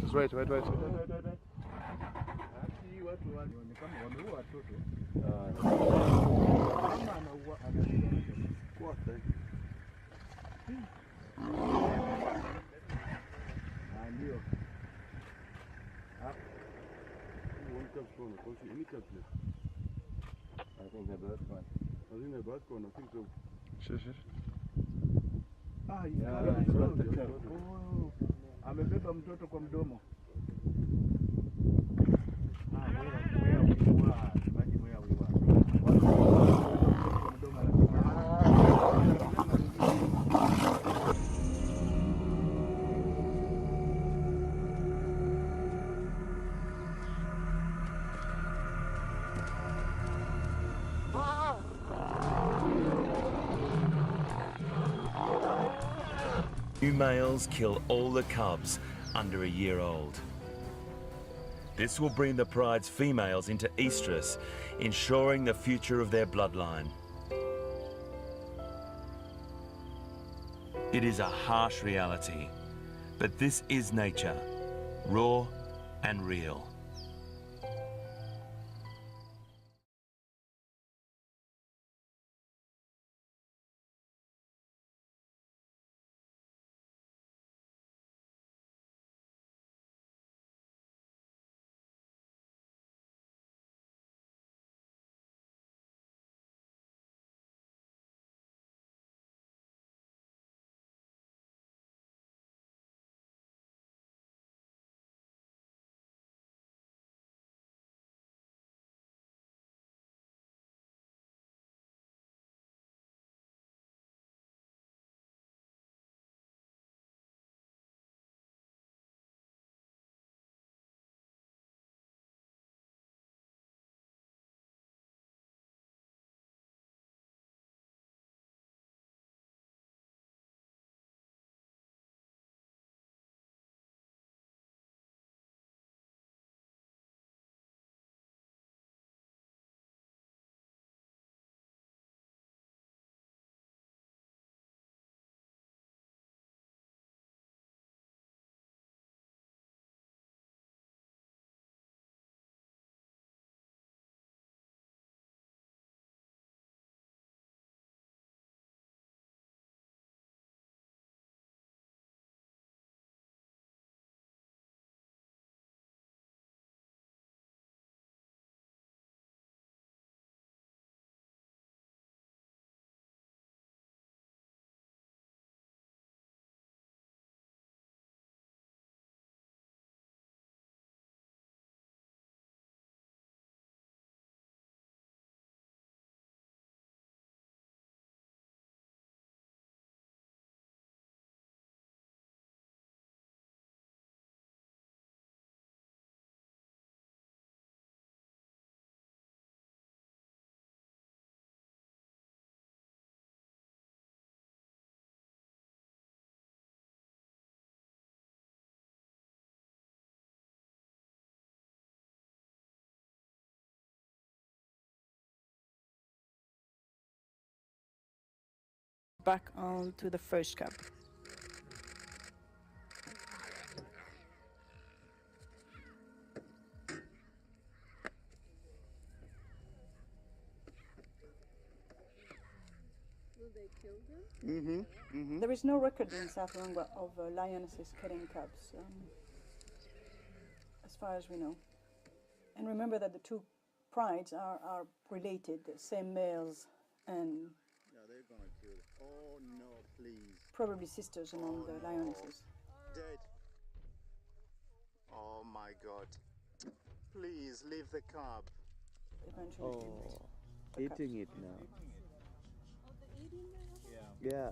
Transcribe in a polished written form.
Just wait. I think the bird's gone. I think so. Sure. Amebeba mtoto kwa mdomo. New males kill all the cubs under a year old. This will bring the pride's females into estrus, ensuring the future of their bloodline. It is a harsh reality, but this is nature, raw and real. Back on to the first cub. Will they kill them? There is no record in South Luangwa of lionesses killing cubs, as far as we know. And remember that the two prides are related, same males, and They're gonna kill it. Oh no, please. probably sisters among the lionesses. Dead. Oh my god. Please leave the cub. Eventually, eating it now. Oh, they're eating now? Yeah.